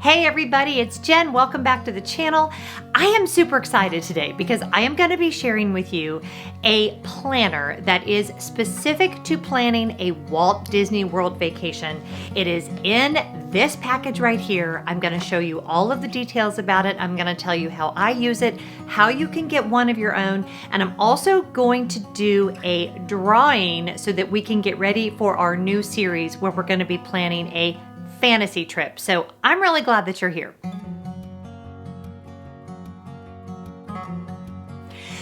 Hey everybody, it's Jen. Welcome back to the channel. I am super excited today because I am going to be sharing with you a planner that is specific to planning a Walt Disney World vacation. It is in this package right here. I'm going to show you all of the details about it. I'm going to tell you how I use it, how you can get one of your own, and I'm also going to do a drawing so that we can get ready for our new series where we're going to be planning a fantasy trip. So I'm really glad that you're here.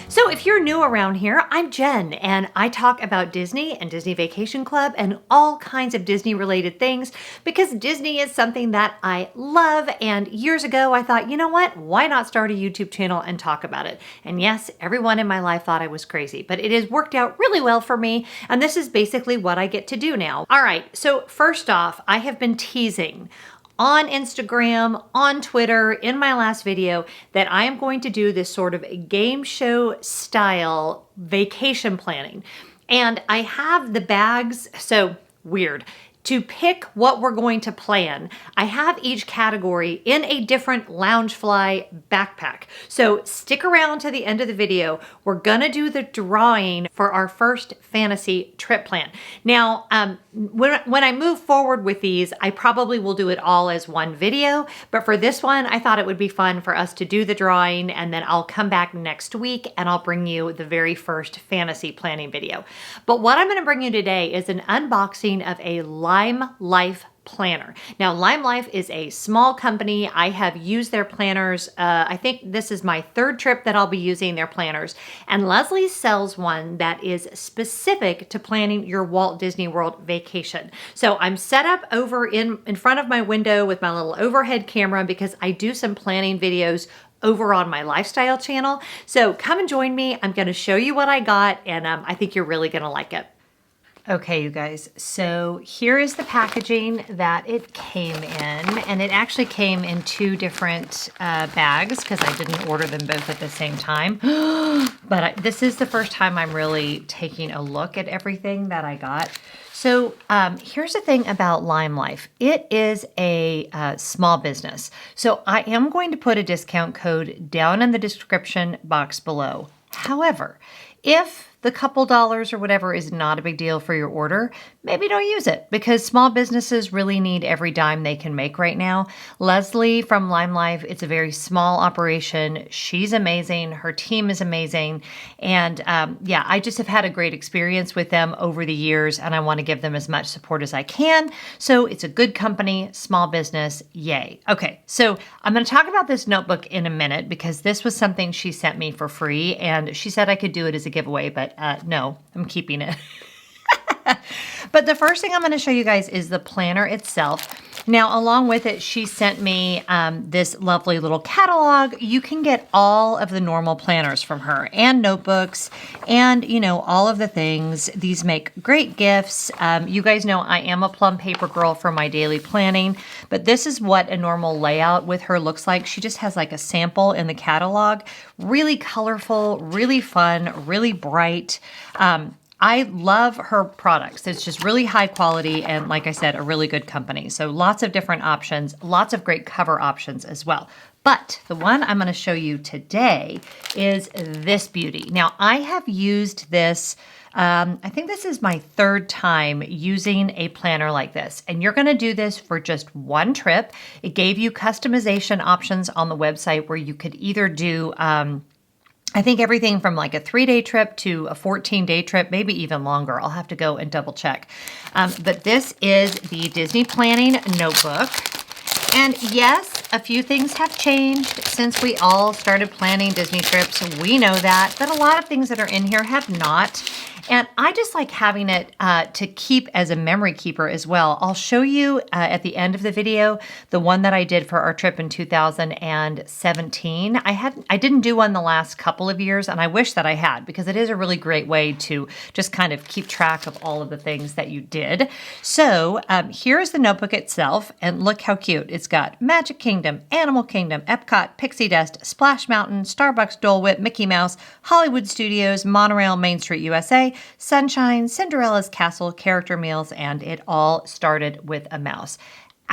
So if you're new around here, I'm Jen and I talk about Disney and Disney Vacation Club and all kinds of Disney related things because Disney is something that I love. And years ago I thought, you know what, why not start a YouTube channel and talk about it? And yes, everyone in my life thought I was crazy, but it has worked out really well for me. And this is basically what I get to do now. All right, so first off, I have been teasing on Instagram, on Twitter, in my last video, that I am going to do this sort of game show style vacation planning. And I have the bags, so weird. To pick what we're going to plan, I have each category in a different Loungefly backpack. So stick around to the end of the video. We're gonna do the drawing for our first fantasy trip plan. Now, when I move forward with these, I probably will do it all as one video, but for this one, I thought it would be fun for us to do the drawing and then I'll come back next week and I'll bring you the very first fantasy planning video. But what I'm gonna bring you today is an unboxing of a LimeLife planner. Now, LimeLife is a small company. I have used their planners. I think this is my third trip that I'll be using their planners. And Leslie sells one that is specific to planning your Walt Disney World vacation. So I'm set up over in front of my window with my little overhead camera because I do some planning videos over on my lifestyle channel. So come and join me. I'm going to show you what I got and I think you're really going to like it. Okay, you guys, so here is the packaging that it came in, and it actually came in two different bags because I didn't order them both at the same time. But this is the first time I'm really taking a look at everything that I got. So here's the thing about LimeLife. It is a small business. So I am going to put a discount code down in the description box below. However, if the couple dollars or whatever is not a big deal for your order, maybe don't use it because small businesses really need every dime they can make right now. Leslie from LimeLife, it's a very small operation. She's amazing. Her team is amazing. And yeah, I just have had a great experience with them over the years and I want to give them as much support as I can. So it's a good company, small business, yay. Okay, so I'm going to talk about this notebook in a minute because this was something she sent me for free and she said I could do it as a giveaway, but no, I'm keeping it. But the first thing I'm going to show you guys is the planner itself. Now, along with it, she sent me this lovely little catalog. You can get all of the normal planners from her and notebooks and, you know, all of the things. These make great gifts. You guys know I am a plum paper girl for my daily planning, but this is what a normal layout with her looks like. She just has like a sample in the catalog. Really colorful, really fun, really bright. I love her products. It's just really high quality and, like I said, a really good company. So lots of different options, lots of great cover options as well. But the one I'm going to show you today is this beauty. Now, I have used this, I think this is my third time using a planner like this. And you're going to do this for just one trip. It gave you customization options on the website where you could either do I think everything from like a 3-day trip to a 14-day trip, maybe even longer. I'll have to go and double check. But this is the Disney Planning Notebook. And yes, a few things have changed since we all started planning Disney trips. We know that, but a lot of things that are in here have not. And I just like having it to keep as a memory keeper as well. I'll show you at the end of the video the one that I did for our trip in 2017. I didn't do one the last couple of years, and I wish that I had because it is a really great way to just kind of keep track of all of the things that you did. So here's the notebook itself, and look how cute. It's got Magic Kingdom, Animal Kingdom, Epcot, Pixie Dust, Splash Mountain, Starbucks, Dole Whip, Mickey Mouse, Hollywood Studios, Monorail, Main Street USA, Sunshine, Cinderella's Castle, character meals, and it all started with a mouse.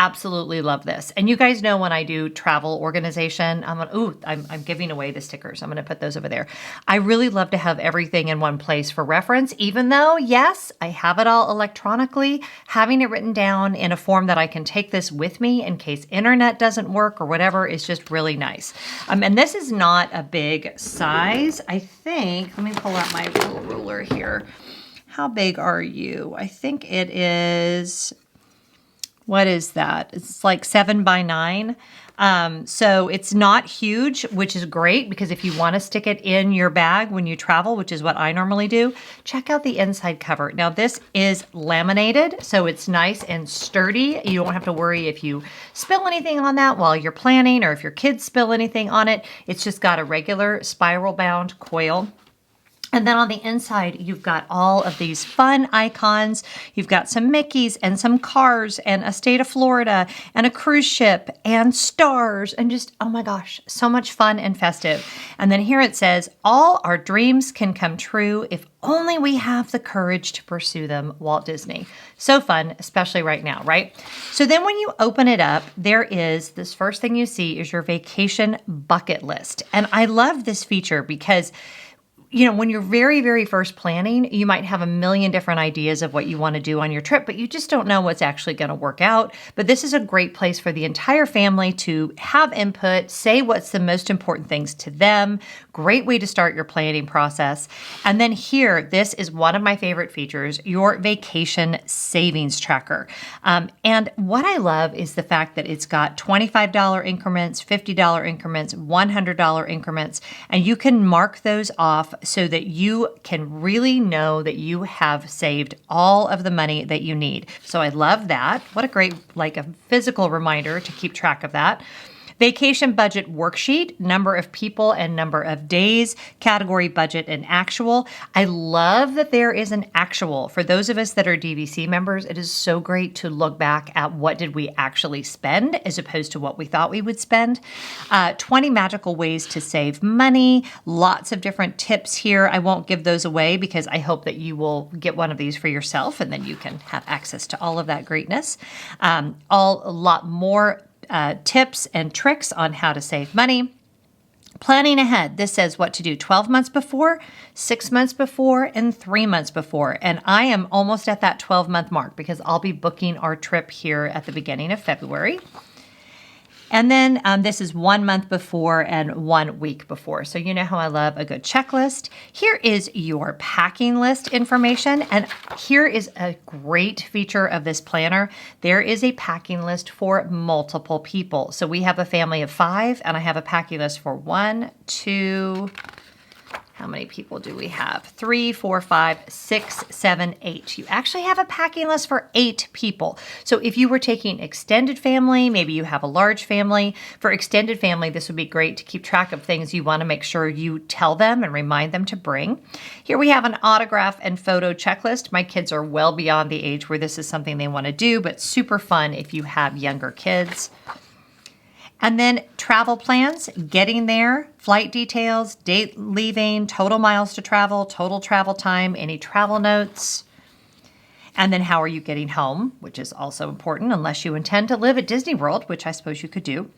absolutely love this. And you guys know when I do travel organization, I'm giving away the stickers. I'm going to put those over there. I really love to have everything in one place for reference, even though, yes, I have it all electronically. Having it written down in a form that I can take this with me in case internet doesn't work or whatever is just really nice. And this is not a big size. I think, let me pull out my little ruler here. How big are you? I think it is, what is that? It's like 7 by 9. So it's not huge, which is great because if you want to stick it in your bag when you travel, which is what I normally do, check out the inside cover. Now this is laminated, so it's nice and sturdy. You don't have to worry if you spill anything on that while you're planning or if your kids spill anything on it. It's just got a regular spiral bound coil. And then on the inside, you've got all of these fun icons. You've got some Mickeys and some cars and a state of Florida and a cruise ship and stars and just, oh my gosh, so much fun and festive. And then here it says, all our dreams can come true if only we have the courage to pursue them, Walt Disney. So fun, especially right now, right? So then when you open it up, there is this first thing you see is your vacation bucket list. And I love this feature because when you're very, very first planning, you might have a million different ideas of what you want to do on your trip, but you just don't know what's actually going to work out. But this is a great place for the entire family to have input, say what's the most important things to them. Great way to start your planning process. And then here, this is one of my favorite features, your vacation savings tracker. And what I love is the fact that it's got $25 increments, $50 increments, $100 increments, and you can mark those off so that you can really know that you have saved all of the money that you need. So I love that. What a great, a physical reminder to keep track of that. Vacation budget worksheet, number of people and number of days, category budget and actual. I love that there is an actual. For those of us that are DVC members, it is so great to look back at what did we actually spend as opposed to what we thought we would spend. 20 magical ways to save money, lots of different tips here. I won't give those away because I hope that you will get one of these for yourself and then you can have access to all of that greatness. A lot more tips and tricks on how to save money. Planning ahead. This says what to do 12 months before, 6 months before, and 3 months before. And I am almost at that 12-month mark because I'll be booking our trip here at the beginning of February. And then this is 1 month before and 1 week before. So you know how I love a good checklist. Here is your packing list information. And here is a great feature of this planner. There is a packing list for multiple people. So we have a family of 5 and I have a packing list for 1, 2, how many people do we have? 3, 4, 5, 6, 7, 8. You actually have a packing list for 8 people. So if you were taking extended family, maybe you have a large family. For extended family, this would be great to keep track of things you want to make sure you tell them and remind them to bring. Here we have an autograph and photo checklist. My kids are well beyond the age where this is something they want to do, but super fun if you have younger kids. And then travel plans, getting there, flight details, date leaving, total miles to travel, total travel time, any travel notes. And then how are you getting home, which is also important unless you intend to live at Disney World, which I suppose you could do.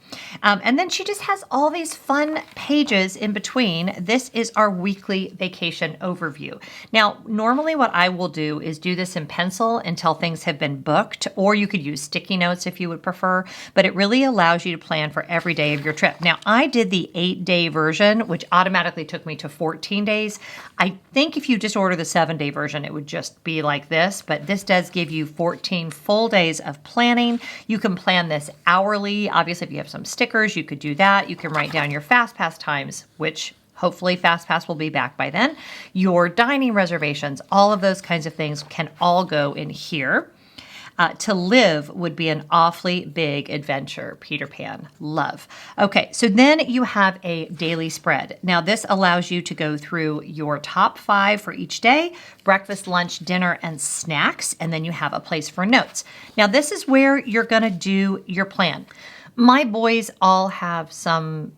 And then she just has all these fun pages in between. This is our weekly vacation overview. Now, normally what I will do is do this in pencil until things have been booked, or you could use sticky notes if you would prefer, but it really allows you to plan for every day of your trip. Now, I did the 8-day version, which automatically took me to 14 days. I think if you just order the 7-day version, it would just be like this, but this does give you 14 full days of planning. You can plan this hourly. Obviously, if you have some stickers, you could do that. You can write down your FastPass times, which hopefully FastPass will be back by then. Your dining reservations, all of those kinds of things can all go in here. To live would be an awfully big adventure, Peter Pan. Love. Okay, so then you have a daily spread. Now this allows you to go through your top 5 for each day, breakfast, lunch, dinner, and snacks, and then you have a place for notes. Now this is where you're going to do your plan. My boys all have some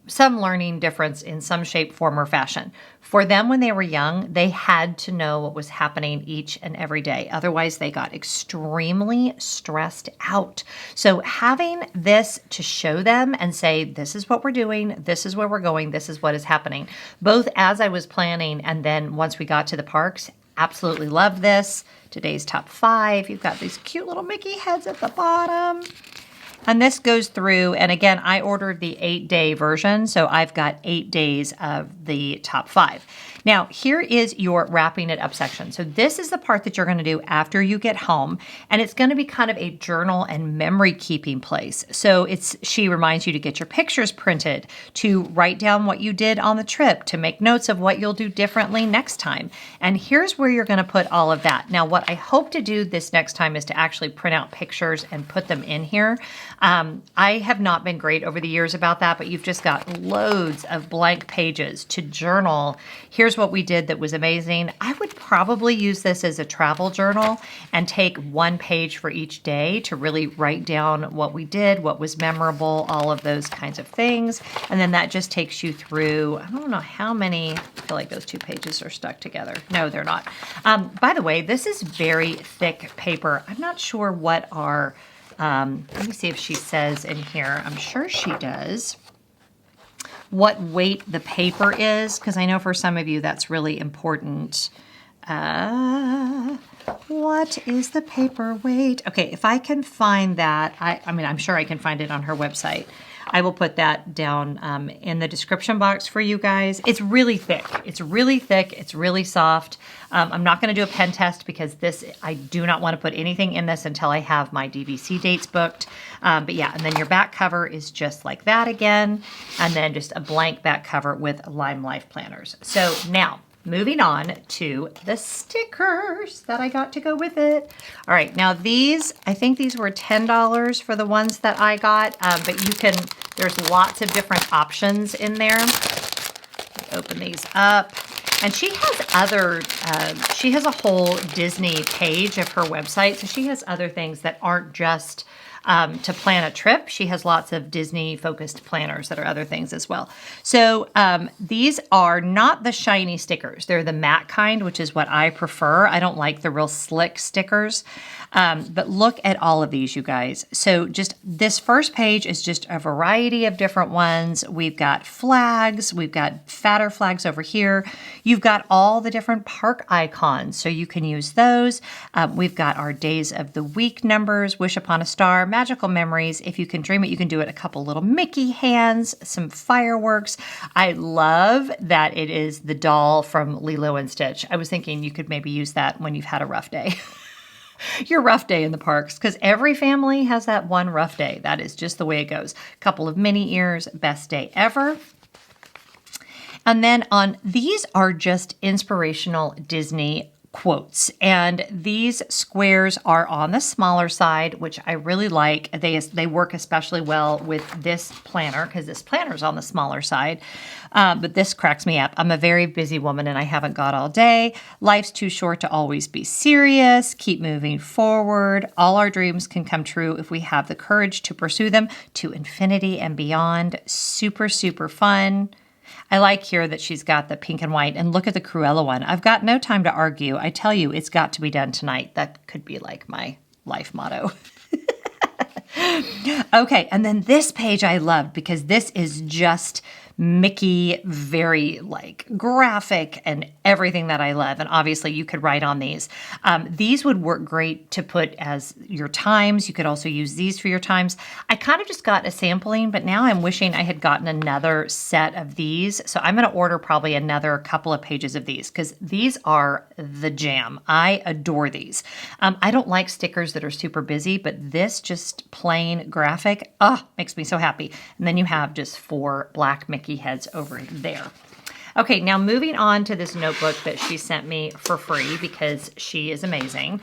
some learning difference in some shape, form, or fashion. For them, when they were young, they had to know what was happening each and every day. Otherwise, they got extremely stressed out. So having this to show them and say, this is what we're doing, this is where we're going, this is what is happening, both as I was planning and then once we got to the parks, absolutely loved this. Today's top 5. You've got these cute little Mickey heads at the bottom. And this goes through, and again, I ordered the 8-day version, so I've got 8 days of the top 5. Now, here is your wrapping it up section. So this is the part that you're going to do after you get home, and it's going to be kind of a journal and memory keeping place. So she reminds you to get your pictures printed, to write down what you did on the trip, to make notes of what you'll do differently next time. And here's where you're going to put all of that. Now, what I hope to do this next time is to actually print out pictures and put them in here. I have not been great over the years about that, but you've just got loads of blank pages to journal. Here's what we did that was amazing. I would probably use this as a travel journal and take 1 page for each day to really write down what we did, what was memorable, all of those kinds of things. And then that just takes you through, I don't know how many, I feel like those 2 pages are stuck together. No, they're not. By the way, this is very thick paper. I'm not sure what our let me see if she says in here. I'm sure she does. What weight the paper is, because I know for some of you that's really important. What is the paper weight? Okay, if I can find that, I mean, I'm sure I can find it on her website. I will put that down in the description box for you guys. It's really thick. It's really thick. It's really soft. I'm not going to do a pen test because I do not want to put anything in this until I have my DVC dates booked. But yeah, and then your back cover is just like that again. And then just a blank back cover with LimeLife planners. So now, moving on to the stickers that I got to go with it. All right, now these, I think these were $10 for the ones that I got, but there's lots of different options in there. Open these up. And she has a whole Disney page of her website, so she has other things that aren't just to plan a trip. She has lots of Disney-focused planners that are other things as well. So these are not the shiny stickers. They're the matte kind, which is what I prefer. I don't like the real slick stickers. But look at all of these, you guys. So just this first page is just a variety of different ones. We've got flags. We've got fatter flags over here. You've got all the different park icons, so you can use those. We've got our days of the week numbers, Wish Upon a Star, Magical Memories. If you can dream it, you can do it. A couple little Mickey hands, some fireworks. I love that it is the doll from Lilo and Stitch. I was thinking you could maybe use that when you've had a rough day. Your rough day in the parks, because every family has that one rough day. That is just the way it goes. Couple of mini ears, best day ever. And then these are just inspirational Disney quotes. And these squares are on the smaller side, which I really like. They work especially well with this planner because this planner is on the smaller side. But this cracks me up. I'm a very busy woman and I haven't got all day. Life's too short to always be serious. Keep moving forward. All our dreams can come true if we have the courage to pursue them to infinity and beyond. Super, super fun. I like here that she's got the pink and white, and look at the Cruella one. I've got no time to argue. I tell you, it's got to be done tonight. That could be like my life motto. Okay, and then this page I loved because this is just Mickey, very like graphic and everything that I love. And obviously you could write on these. These would work great to put as your times. You could also use these for your times. I kind of just got a sampling, but now I'm wishing I had gotten another set of these. So I'm going to order probably another couple of pages of these because these are the jam. I adore these. I don't like stickers that are super busy, but this just plain graphic, makes me so happy. And then you have just 4 black Mickey heads over there. Okay, now moving on to this notebook that she sent me for free because she is amazing.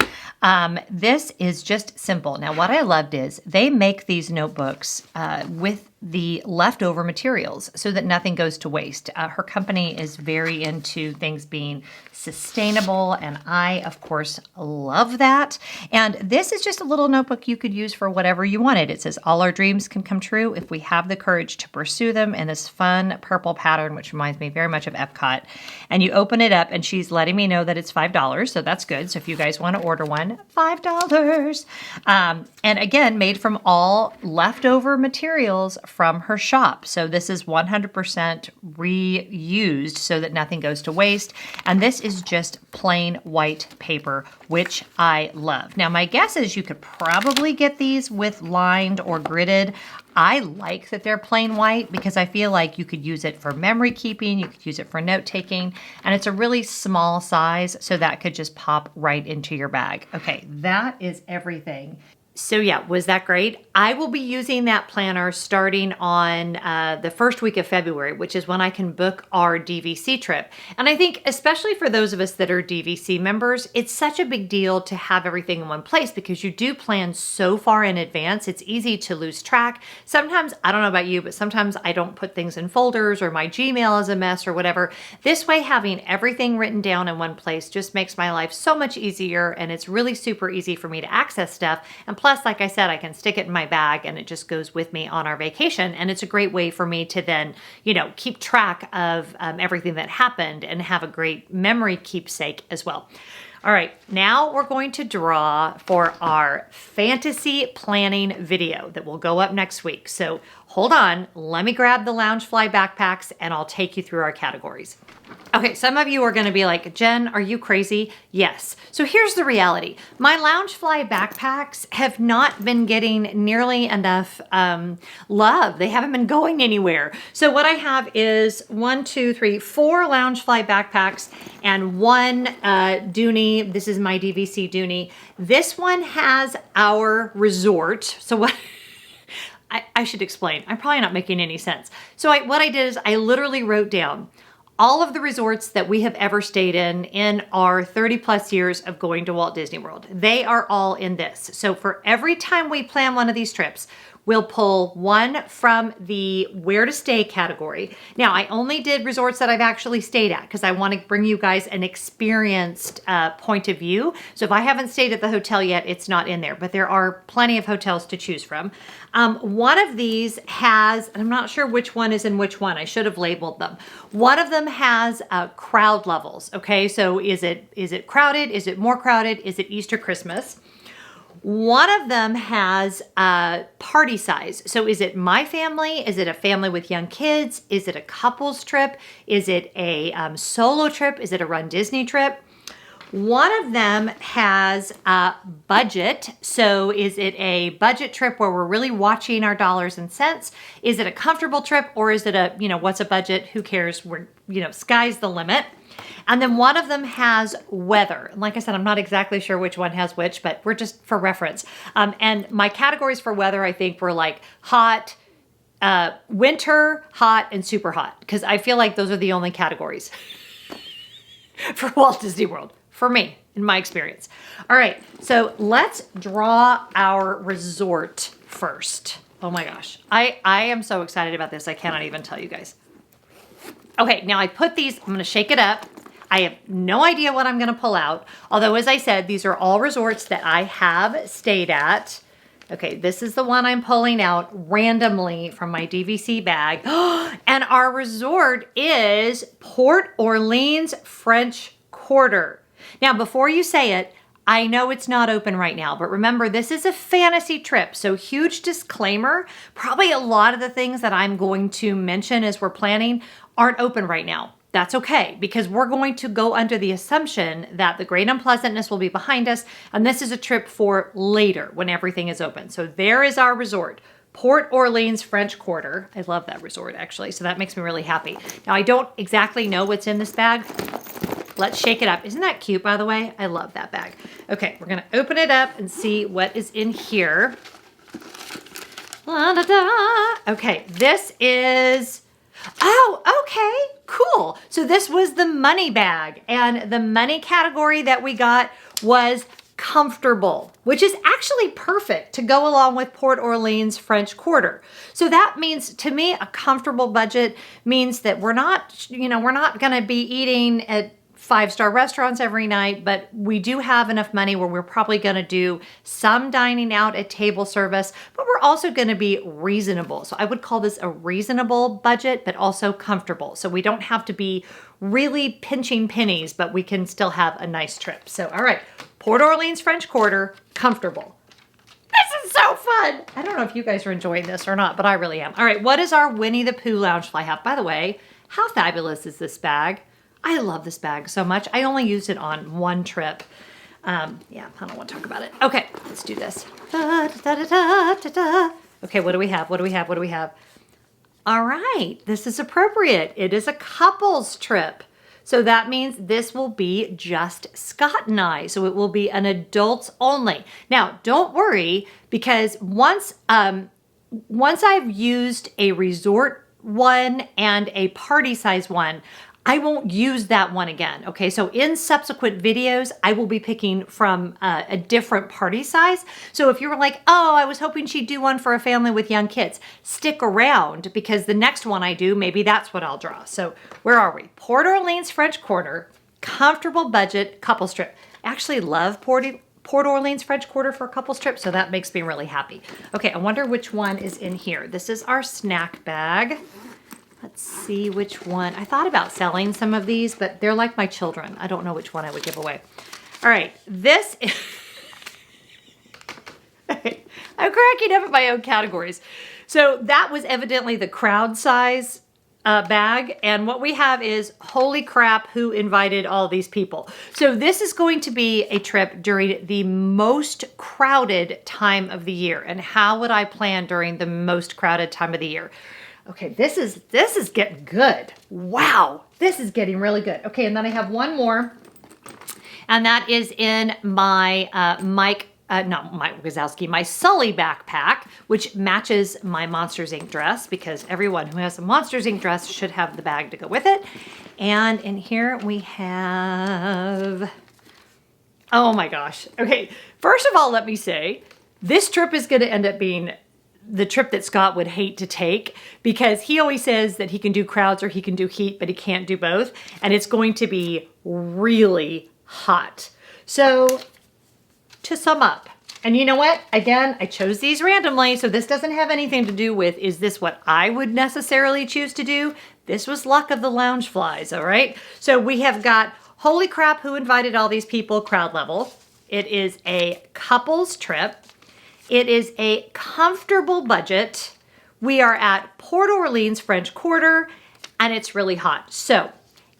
This is just simple. Now, what I loved is they make these notebooks with the leftover materials so that nothing goes to waste. Her company is very into things being sustainable, and I, of course, love that. And this is just a little notebook you could use for whatever you wanted. It says, all our dreams can come true if we have the courage to pursue them, in this fun purple pattern, which reminds me very much of Epcot. And you open it up, and she's letting me know that it's $5, so that's good. So if you guys want to order one, $5. And again, made from all leftover materials from her shop. So this is 100% reused so that nothing goes to waste. And this is just plain white paper, which I love. Now, my guess is you could probably get these with lined or gridded. I like that they're plain white because I feel like you could use it for memory keeping, you could use it for note taking, and it's a really small size, so that could just pop right into your bag. Okay, that is everything. So yeah, was that great? I will be using that planner starting on the first week of February, which is when I can book our DVC trip. And I think especially for those of us that are DVC members, it's such a big deal to have everything in one place because you do plan so far in advance. It's easy to lose track. Sometimes, I don't know about you, but sometimes I don't put things in folders or my Gmail is a mess or whatever. This way, having everything written down in one place just makes my life so much easier, and it's really super easy for me to access stuff. And plus, like I said, I can stick it in my bag and it just goes with me on our vacation. And it's a great way for me to then, keep track of everything that happened and have a great memory keepsake as well. All right, now we're going to draw for our fantasy planning video that will go up next week. So hold on, let me grab the Loungefly backpacks and I'll take you through our categories. Okay, some of you are going to be like, Jen, are you crazy? Yes. So here's the reality. My Loungefly backpacks have not been getting nearly enough love. They haven't been going anywhere. So what I have is 4 Loungefly backpacks and one Dooney. This is my DVC Dooney. This one has our resort. So what... I should explain. I'm probably not making any sense. So what I did is I literally wrote down all of the resorts that we have ever stayed in our 30 plus years of going to Walt Disney World. They are all in this. So for every time we plan one of these trips, we'll pull one from the where to stay category. Now, I only did resorts that I've actually stayed at because I want to bring you guys an experienced point of view. So if I haven't stayed at the hotel yet, it's not in there, but there are plenty of hotels to choose from. One of these has, and I'm not sure which one is in which one, I should have labeled them. One of them has crowd levels, okay? So is it crowded? Is it more crowded? Is it Easter, Christmas? One of them has party size. So is it my family? Is it a family with young kids? Is it a couples trip? Is it a solo trip? Is it a Run Disney trip? One of them has budget. So is it a budget trip where we're really watching our dollars and cents? Is it a comfortable trip, or is it a, what's a budget? Who cares? We're, sky's the limit. And then one of them has weather. And like I said, I'm not exactly sure which one has which, but we're just for reference. And my categories for weather, I think, were like hot, winter, hot, and super hot. Because I feel like those are the only categories for Walt Disney World, for me, in my experience. All right, so let's draw our resort first. Oh my gosh, I am so excited about this. I cannot even tell you guys. Okay, now I put these, I'm gonna shake it up. I have no idea what I'm gonna pull out. Although, as I said, these are all resorts that I have stayed at. Okay, this is the one I'm pulling out randomly from my DVC bag. And our resort is Port Orleans French Quarter. Now, before you say it, I know it's not open right now, but remember, this is a fantasy trip. So huge disclaimer, probably a lot of the things that I'm going to mention as we're planning aren't open right now. That's okay, because we're going to go under the assumption that the great unpleasantness will be behind us, and this is a trip for later when everything is open. So there is our resort, Port Orleans French Quarter. I love that resort, actually, so that makes me really happy. Now, I don't exactly know what's in this bag. Let's shake it up. Isn't that cute, by the way? I love that bag. Okay, we're gonna open it up and see what is in here. La, da, da. Okay, this is, oh, okay, cool. So this was the money bag, and the money category that we got was comfortable, which is actually perfect to go along with Port Orleans French Quarter. So that means, to me, a comfortable budget means that we're not going to be eating at five-star restaurants every night, but we do have enough money where we're probably going to do some dining out at table service, but we're also going to be reasonable. So I would call this a reasonable budget, but also comfortable. So we don't have to be really pinching pennies, but we can still have a nice trip. So, all right, Port Orleans French Quarter, comfortable. This is so fun. I don't know if you guys are enjoying this or not, but I really am. All right, what does our Winnie the Pooh Loungefly have? By the way, how fabulous is this bag? I love this bag so much. I only used it on one trip. Yeah, I don't want to talk about it. Okay, let's do this. Da, da, da, da, da, da. Okay, what do we have? What do we have? What do we have? All right, this is appropriate. It is a couples trip. So that means this will be just Scott and I. So it will be an adults only. Now, don't worry, because once I've used a resort one and a party size one, I won't use that one again. Okay, so in subsequent videos, I will be picking from a different party size. So if you were like, oh, I was hoping she'd do one for a family with young kids, stick around, because the next one I do, maybe that's what I'll draw. So where are we? Port Orleans French Quarter, comfortable budget couples trip. I actually love Port Orleans French Quarter for a couples trip, so that makes me really happy. Okay, I wonder which one is in here. This is our snack bag. Let's see which one. I thought about selling some of these, but they're like my children. I don't know which one I would give away. All right, this is... I'm cracking up at my own categories. So that was evidently the crowd size bag. And what we have is, holy crap, who invited all these people? So this is going to be a trip during the most crowded time of the year. And how would I plan during the most crowded time of the year? Okay, this is getting good. Wow, this is getting really good. Okay, and then I have one more, and that is in my Mike Wazowski, my Sully backpack, which matches my Monsters Inc. dress, because everyone who has a Monsters Inc. dress should have the bag to go with it. And in here we have, oh my gosh. Okay, first of all, let me say, this trip is going to end up being the trip that Scott would hate to take, because he always says that he can do crowds or he can do heat, but he can't do both. And it's going to be really hot. So to sum up, and you know what? Again, I chose these randomly, so this doesn't have anything to do with, is this what I would necessarily choose to do? This was luck of the Loungeflies, all right? So we have got, holy crap, who invited all these people, crowd level. It is a couples trip. It is a comfortable budget. We are at Port Orleans French Quarter, and it's really hot. So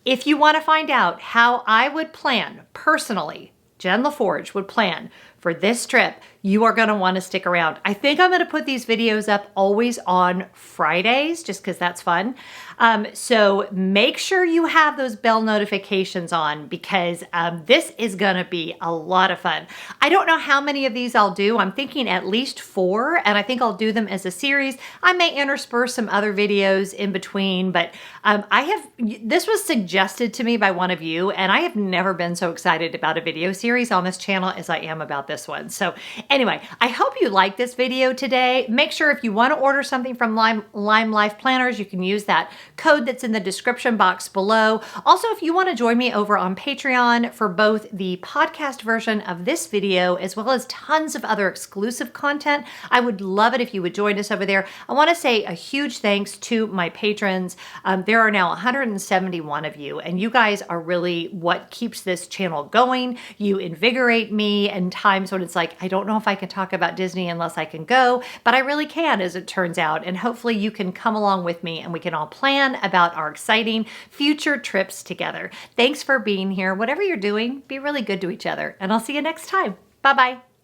if you want to find out how I would plan personally, Jen Lefforge would plan for this trip, you are going to want to stick around. I think I'm going to put these videos up always on Fridays, just because that's fun. So make sure you have those bell notifications on, because this is going to be a lot of fun. I don't know how many of these I'll do. I'm thinking at least 4, and I think I'll do them as a series. I may intersperse some other videos in between, but this was suggested to me by one of you, and I have never been so excited about a video series on this channel as I am about this one. So anyway, I hope you liked this video today. Make sure if you want to order something from LimeLife Planners, you can use that code that's in the description box below. Also, if you want to join me over on Patreon for both the podcast version of this video as well as tons of other exclusive content, I would love it if you would join us over there. I want to say a huge thanks to my patrons. There are now 171 of you, and you guys are really what keeps this channel going. You invigorate me in times when it's like, I don't know if I can talk about Disney unless I can go, but I really can, as it turns out. And hopefully you can come along with me and we can all plan about our exciting future trips together. Thanks for being here. Whatever you're doing, be really good to each other, and I'll see you next time. Bye-bye.